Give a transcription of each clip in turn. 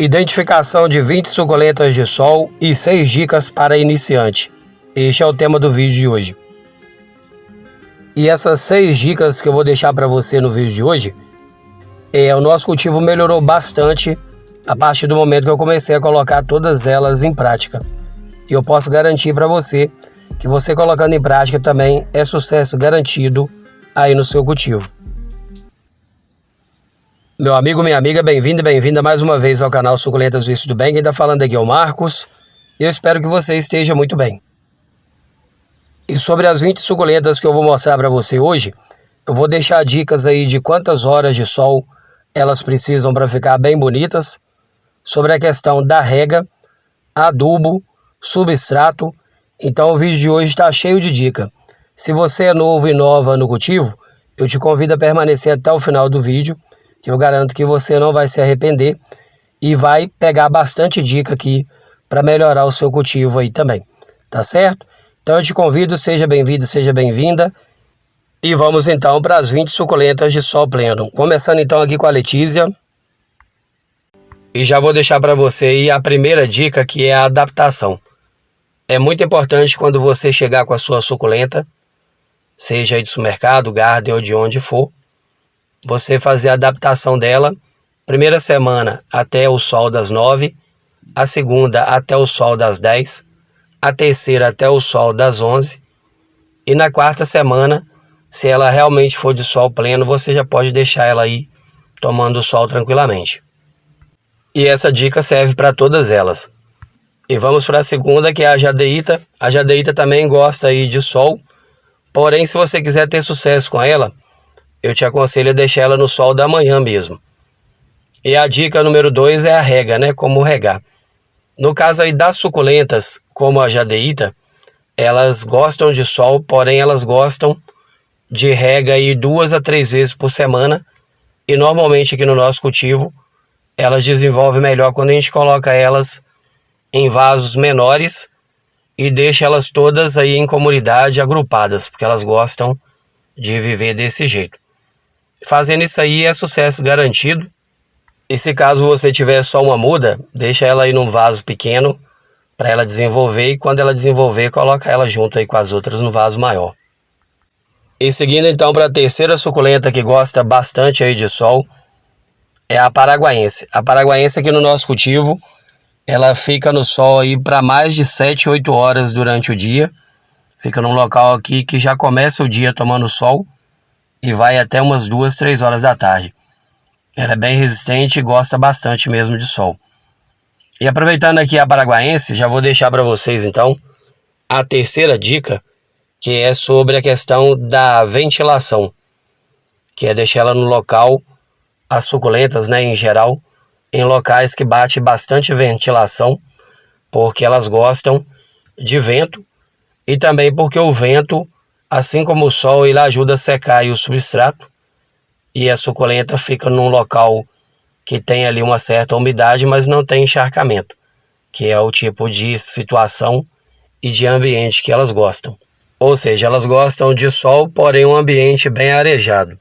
Identificação de 20 suculentas de sol e 6 dicas para iniciante. Este é o tema do vídeo de hoje. E essas 6 dicas que eu vou deixar para você no vídeo de hoje, o nosso cultivo melhorou bastante a partir do momento que eu comecei a colocar todas elas em prática. E eu posso garantir para você que você colocando em prática também é sucesso garantido aí no seu cultivo. Meu amigo, minha amiga, bem-vindo e bem-vinda mais uma vez ao canal Suculentas Visto do Bem. Quem está falando aqui é o Marcos e eu espero que você esteja muito bem. E sobre as 20 suculentas que eu vou mostrar para você hoje, eu vou deixar dicas aí de quantas horas de sol elas precisam para ficar bem bonitas, sobre a questão da rega, adubo, substrato. Então o vídeo de hoje está cheio de dica. Se você é novo e nova no cultivo, eu te convido a permanecer até o final do vídeo, que eu garanto que você não vai se arrepender e vai pegar bastante dica aqui para melhorar o seu cultivo aí também, tá certo? Então eu te convido, seja bem-vindo, seja bem-vinda e vamos então para as 20 suculentas de sol pleno. Começando então aqui com a Letícia. E já vou deixar para você aí a primeira dica, que é a adaptação. É muito importante quando você chegar com a sua suculenta, seja aí do supermercado, garden ou de onde for, você fazer a adaptação dela, primeira semana até o sol das 9, a segunda até o sol das 10, a terceira até o sol das 11, e na quarta semana, se ela realmente for de sol pleno, você já pode deixar ela aí tomando sol tranquilamente. E essa dica serve para todas elas. E vamos para a segunda, que é a jadeíta. A jadeíta também gosta aí de sol, porém se você quiser ter sucesso com ela, eu te aconselho a deixar ela no sol da manhã mesmo. E a dica número 2 é a rega, né? Como regar. No caso aí das suculentas, como a jadeíta, elas gostam de sol, porém elas gostam de rega aí 2 a 3 vezes por semana. E normalmente aqui no nosso cultivo, elas desenvolvem melhor quando a gente coloca elas em vasos menores e deixa elas todas aí em comunidade agrupadas, porque elas gostam de viver desse jeito. Fazendo isso aí é sucesso garantido. E se caso você tiver só uma muda, deixa ela aí num vaso pequeno para ela desenvolver, e quando ela desenvolver, coloca ela junto aí com as outras no vaso maior. E seguindo então para a terceira suculenta que gosta bastante aí de sol, é a paraguaense. A paraguaense aqui no nosso cultivo, ela fica no sol aí para mais de 7, 8 horas durante o dia. Fica num local aqui que já começa o dia tomando sol e vai até umas 2, 3 horas da tarde. Ela é bem resistente e gosta bastante mesmo de sol. E aproveitando aqui a paraguaense, já vou deixar para vocês então a terceira dica, que é sobre a questão da ventilação, que é deixar ela no local, as suculentas, né, em geral, em locais que bate bastante ventilação, porque elas gostam de vento e também porque o vento, assim como o sol, ele ajuda a secar aí o substrato e a suculenta fica num local que tem ali uma certa umidade, mas não tem encharcamento, que é o tipo de situação e de ambiente que elas gostam. Ou seja, elas gostam de sol, porém um ambiente bem arejado.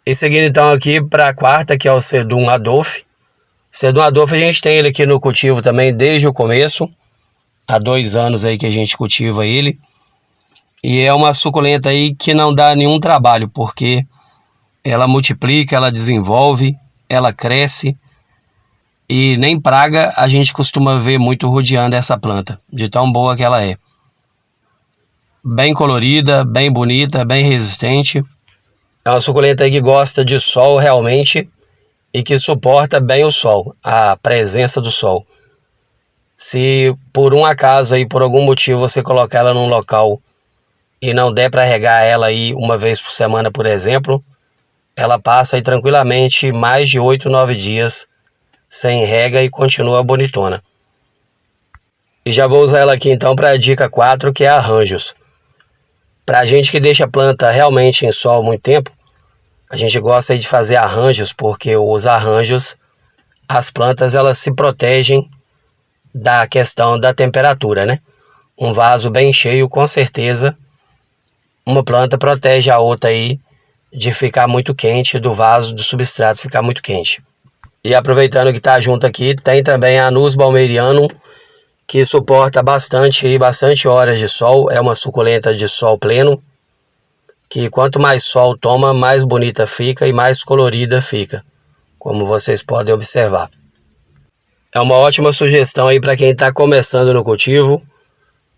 E seguindo então aqui para a quarta, que é o Sedum Adolphe. Sedum Adolphe a gente tem ele aqui no cultivo também desde o começo. Há 2 anos aí que a gente cultiva ele. E é uma suculenta aí que não dá nenhum trabalho, porque ela multiplica, ela desenvolve, ela cresce. E nem praga a gente costuma ver muito rodeando essa planta, de tão boa que ela é. Bem colorida, bem bonita, bem resistente. É uma suculenta aí que gosta de sol realmente e que suporta bem o sol, a presença do sol. Se por um acaso aí, por algum motivo, você colocar ela num local e não der para regar ela aí uma vez por semana, por exemplo, ela passa aí tranquilamente mais de 8, 9 dias sem rega e continua bonitona. E já vou usar ela aqui então para a dica 4, que é arranjos. Para a gente que deixa a planta realmente em sol muito tempo, a gente gosta aí de fazer arranjos, porque os arranjos, as plantas elas se protegem da questão da temperatura, né? Um vaso bem cheio, com certeza, uma planta protege a outra aí de ficar muito quente, do vaso, do substrato ficar muito quente. E aproveitando que está junto aqui, tem também a Anus baumerianum, que suporta bastante horas de sol. É uma suculenta de sol pleno, que quanto mais sol toma, mais bonita fica e mais colorida fica, como vocês podem observar. É uma ótima sugestão aí para quem está começando no cultivo,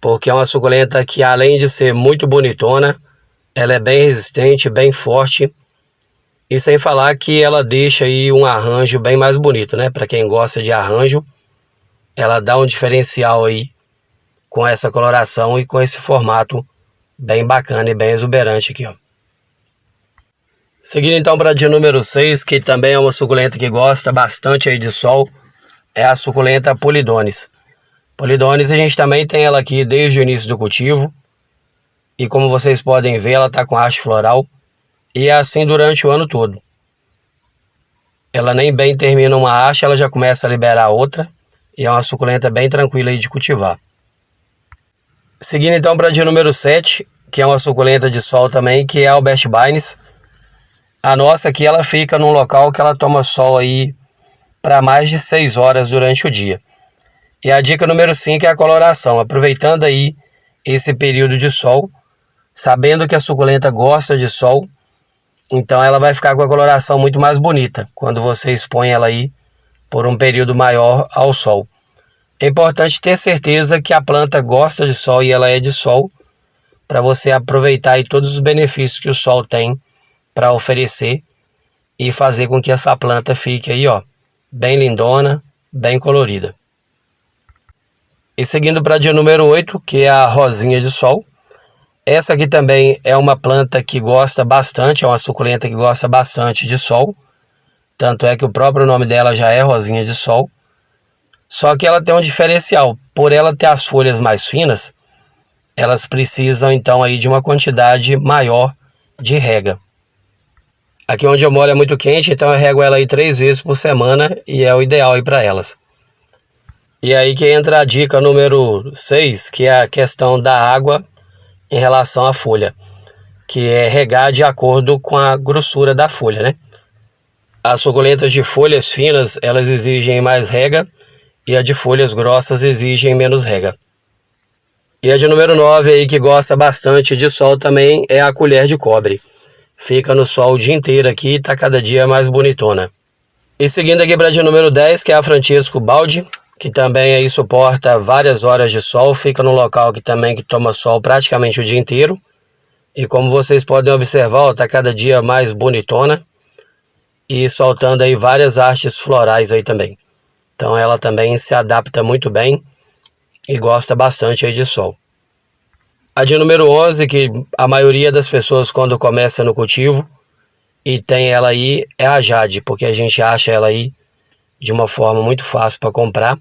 porque é uma suculenta que, além de ser muito bonitona, ela é bem resistente, bem forte, e sem falar que ela deixa aí um arranjo bem mais bonito, né? Para quem gosta de arranjo, ela dá um diferencial aí com essa coloração e com esse formato bem bacana e bem exuberante aqui, ó. Seguindo então para a dia número 6, que também é uma suculenta que gosta bastante aí de sol, é a suculenta Polidones. Polidones a gente também tem ela aqui desde o início do cultivo, e como vocês podem ver, ela está com haste floral, e é assim durante o ano todo. Ela nem bem termina uma haste, ela já começa a liberar outra, e é uma suculenta bem tranquila aí de cultivar. Seguindo então para a dia número 7, que é uma suculenta de sol também, que é a Albert Bines. A nossa aqui, ela fica num local que ela toma sol aí para mais de 6 horas durante o dia. E a dica número 5 é a coloração. Aproveitando aí esse período de sol, sabendo que a suculenta gosta de sol, então ela vai ficar com a coloração muito mais bonita quando você expõe ela aí por um período maior ao sol. É importante ter certeza que a planta gosta de sol e ela é de sol, para você aproveitar aí todos os benefícios que o sol tem para oferecer e fazer com que essa planta fique aí, ó, bem lindona, bem colorida. E seguindo para dia número 8, que é a rosinha de sol. Essa aqui também é uma planta que gosta bastante, é uma suculenta que gosta bastante de sol. Tanto é que o próprio nome dela já é rosinha de sol. Só que ela tem um diferencial. Por ela ter as folhas mais finas, elas precisam então aí de uma quantidade maior de rega. Aqui onde eu moro é muito quente, então eu rego ela aí 3 vezes por semana e é o ideal aí para elas. E aí que entra a dica número 6, que é a questão da água em relação à folha, que é regar de acordo com a grossura da folha, né? As suculentas de folhas finas, elas exigem mais rega, e a de folhas grossas exigem menos rega. E a de número 9 aí, que gosta bastante de sol também, é a colher de cobre. Fica no sol o dia inteiro aqui e tá cada dia mais bonitona. E seguindo aqui para a de número 10, que é a Francisco Baldi, que também aí suporta várias horas de sol, fica num local que toma sol praticamente o dia inteiro. E como vocês podem observar, está cada dia mais bonitona e soltando aí várias hastes florais aí também. Então ela também se adapta muito bem e gosta bastante aí de sol. A de número 11, que a maioria das pessoas quando começa no cultivo e tem ela aí, é a Jade, porque a gente acha ela aí de uma forma muito fácil para comprar.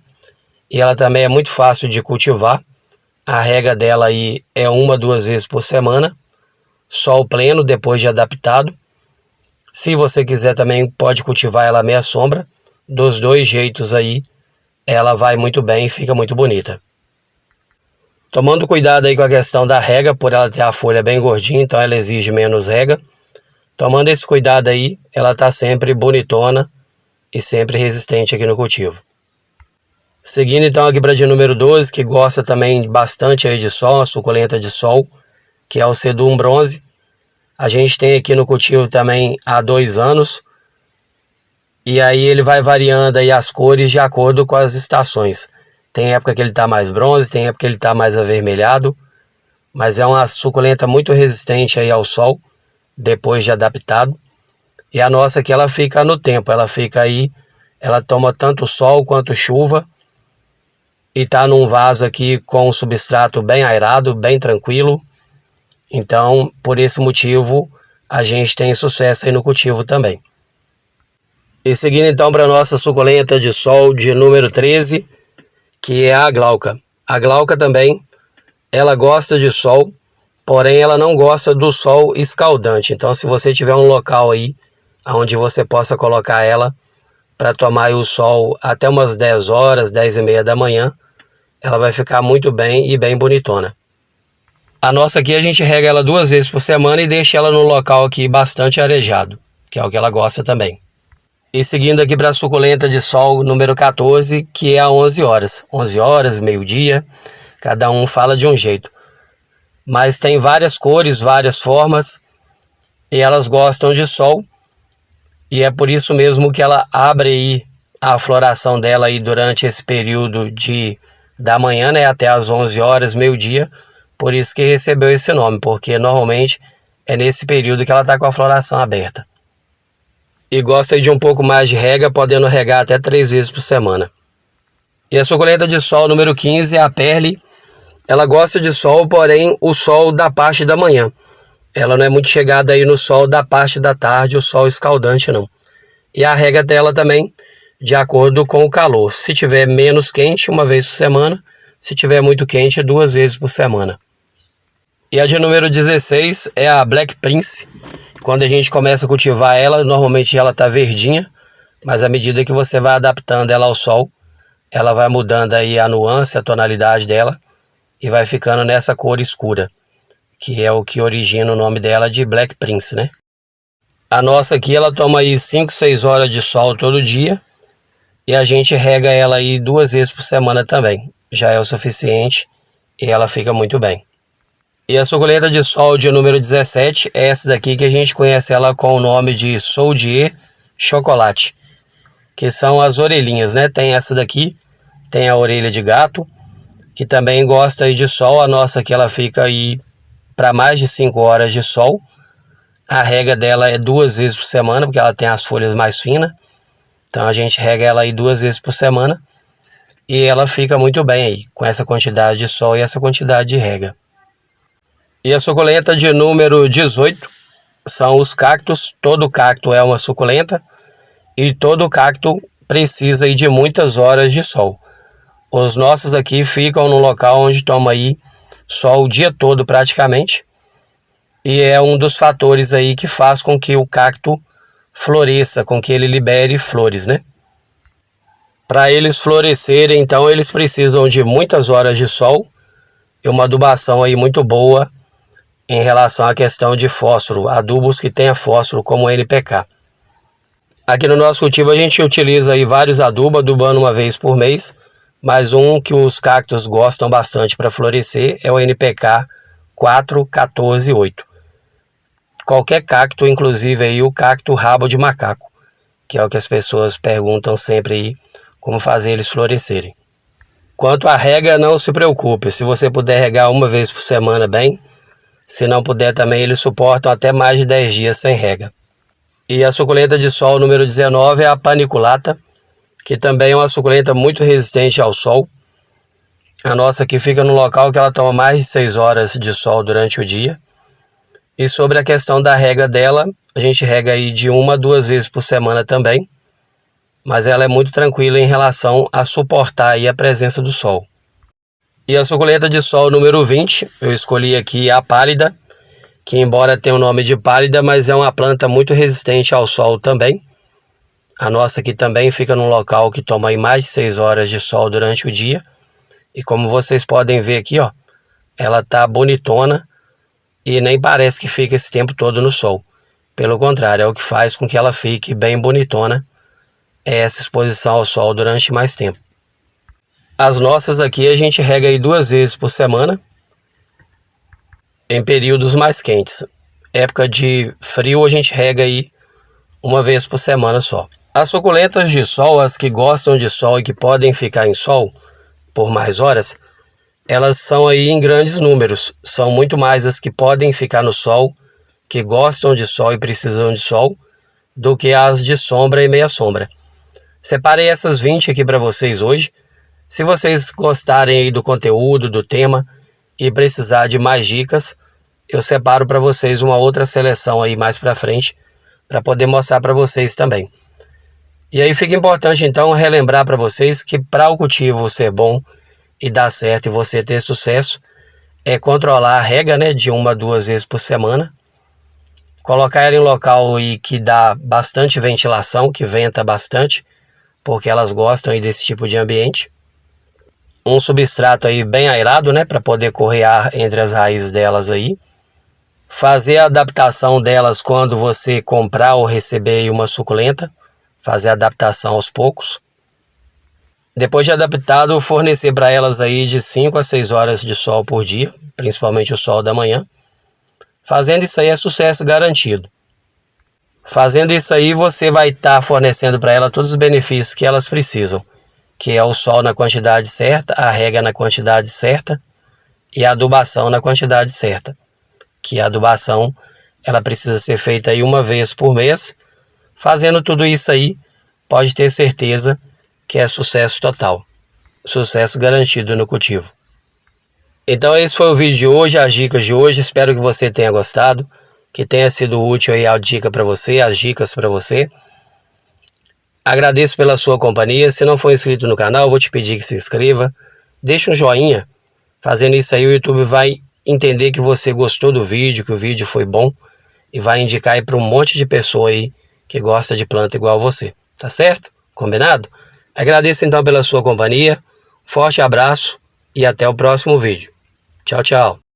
E ela também é muito fácil de cultivar. A rega dela aí é 1-2 vezes por semana. Sol pleno depois de adaptado. Se você quiser também pode cultivar ela meia sombra. Dos dois jeitos aí ela vai muito bem e fica muito bonita. Tomando cuidado aí com a questão da rega, por ela ter a folha bem gordinha, então ela exige menos rega. Tomando esse cuidado aí, ela está sempre bonitona e sempre resistente aqui no cultivo. Seguindo então aqui para a dia número 12, que gosta também bastante aí de sol, a suculenta de sol, que é o Sedum Bronze. A gente tem aqui no cultivo também há 2 anos. E aí ele vai variando aí as cores de acordo com as estações. Tem época que ele está mais bronze, tem época que ele está mais avermelhado. Mas é uma suculenta muito resistente aí ao sol, depois de adaptado. E a nossa aqui ela fica no tempo, ela fica aí, ela toma tanto sol quanto chuva. E está num vaso aqui com um substrato bem aerado, bem tranquilo. Então, por esse motivo, a gente tem sucesso aí no cultivo também. E seguindo então para a nossa suculenta de sol de número 13, que é a Glauca. A Glauca também, ela gosta de sol, porém ela não gosta do sol escaldante. Então, se você tiver um local aí, onde você possa colocar ela para tomar o sol até umas 10 horas, 10h30 da manhã, ela vai ficar muito bem e bem bonitona. A nossa aqui a gente rega ela 2 vezes por semana e deixa ela no local aqui bastante arejado, que é o que ela gosta também. E seguindo aqui para a suculenta de sol número 14, que é a 11 horas. 11 horas, meio-dia, cada um fala de um jeito. Mas tem várias cores, várias formas, e elas gostam de sol. E é por isso mesmo que ela abre aí a floração dela aí durante esse período da manhã, né, até as 11 horas, meio-dia. Por isso que recebeu esse nome, porque normalmente é nesse período que ela está com a floração aberta. E gosta de um pouco mais de rega, podendo regar até 3 vezes por semana. E a suculenta de sol número 15 é a Perle. Ela gosta de sol, porém o sol da parte da manhã. Ela não é muito chegada aí no sol da parte da tarde, o sol escaldante não. E a rega dela também, de acordo com o calor. Se tiver menos quente, 1 vez por semana. Se tiver muito quente, 2 vezes por semana. E a de número 16 é a Black Prince. Quando a gente começa a cultivar ela, normalmente ela está verdinha, mas à medida que você vai adaptando ela ao sol, ela vai mudando aí a nuance, a tonalidade dela, e vai ficando nessa cor escura, que é o que origina o nome dela de Black Prince, né? A nossa aqui, ela toma aí 5, 6 horas de sol todo dia, e a gente rega ela aí 2 vezes por semana também. Já é o suficiente e ela fica muito bem. E a suculenta de sol de número 17 é essa daqui, que a gente conhece ela com o nome de Soldier Chocolate, que são as orelhinhas, né? Tem essa daqui, tem a orelha de gato, que também gosta aí de sol. A nossa aqui, ela fica aí para mais de 5 horas de sol. A rega dela é 2 vezes por semana, porque ela tem as folhas mais finas. Então a gente rega ela aí 2 vezes por semana. E ela fica muito bem aí, com essa quantidade de sol e essa quantidade de rega. E a suculenta de número 18 são os cactos. Todo cacto é uma suculenta e todo cacto precisa aí de muitas horas de sol. Os nossos aqui ficam no local onde toma aí sol o dia todo praticamente. E é um dos fatores aí que faz com que o cacto floresça, com que ele libere flores, né? Para eles florescerem, então, eles precisam de muitas horas de sol e uma adubação aí muito boa em relação à questão de fósforo, adubos que tenha fósforo como o NPK. Aqui no nosso cultivo a gente utiliza aí vários adubos, adubando 1 vez por mês, mas um que os cactos gostam bastante para florescer é o NPK 4-14-8. Qualquer cacto, inclusive aí o cacto rabo de macaco, que é o que as pessoas perguntam sempre aí, como fazer eles florescerem. Quanto à rega, não se preocupe, se você puder regar 1 vez por semana bem, se não puder também, eles suportam até mais de 10 dias sem rega. E a suculenta de sol número 19 é a Paniculata, que também é uma suculenta muito resistente ao sol. A nossa aqui fica no local que ela toma mais de 6 horas de sol durante o dia. E sobre a questão da rega dela, a gente rega aí de 1 a 2 vezes por semana também. Mas ela é muito tranquila em relação a suportar aí a presença do sol. E a suculenta de sol número 20, eu escolhi aqui a pálida, que embora tenha o nome de pálida, mas é uma planta muito resistente ao sol também. A nossa aqui também fica num local que toma aí mais de 6 horas de sol durante o dia. E como vocês podem ver aqui, ó, ela tá bonitona e nem parece que fica esse tempo todo no sol. Pelo contrário, é o que faz com que ela fique bem bonitona, é essa exposição ao sol durante mais tempo. As nossas aqui a gente rega aí 2 vezes por semana, em períodos mais quentes. Época de frio a gente rega aí 1 vez por semana só. As suculentas de sol, as que gostam de sol e que podem ficar em sol por mais horas, elas são aí em grandes números. São muito mais as que podem ficar no sol, que gostam de sol e precisam de sol, do que as de sombra e meia sombra. Separei essas 20 aqui para vocês hoje. Se vocês gostarem aí do conteúdo, do tema e precisar de mais dicas, eu separo para vocês uma outra seleção aí mais para frente, para poder mostrar para vocês também. E aí fica importante então relembrar para vocês que para o cultivo ser bom e dar certo e você ter sucesso, é controlar a rega, né, de 1 a 2 vezes por semana, colocar ela em local aí que dá bastante ventilação, que venta bastante, porque elas gostam aí desse tipo de ambiente. Um substrato aí bem airado, né, para poder correr ar entre as raízes delas aí. Fazer a adaptação delas quando você comprar ou receber aí uma suculenta. fazer a adaptação aos poucos. Depois de adaptado, fornecer para elas aí de 5 a 6 horas de sol por dia, principalmente o sol da manhã. Fazendo isso aí é sucesso garantido. Fazendo isso aí, você vai estar fornecendo para ela todos os benefícios que elas precisam, que é o sol na quantidade certa, a rega na quantidade certa e a adubação na quantidade certa. Que a adubação ela precisa ser feita aí uma vez por mês. Fazendo tudo isso aí, pode ter certeza que é sucesso total. Sucesso garantido no cultivo. Então esse foi o vídeo de hoje, as dicas de hoje. Espero que você tenha gostado, que tenha sido útil aí a dica para você, as dicas para você. Agradeço pela sua companhia. Se não for inscrito no canal, vou te pedir que se inscreva. Deixa um joinha. Fazendo isso aí, o YouTube vai entender que você gostou do vídeo, que o vídeo foi bom e vai indicar aí para um monte de pessoa aí que gosta de planta igual você. Tá certo? Combinado? Agradeço então pela sua companhia. Forte abraço e até o próximo vídeo. Tchau, tchau.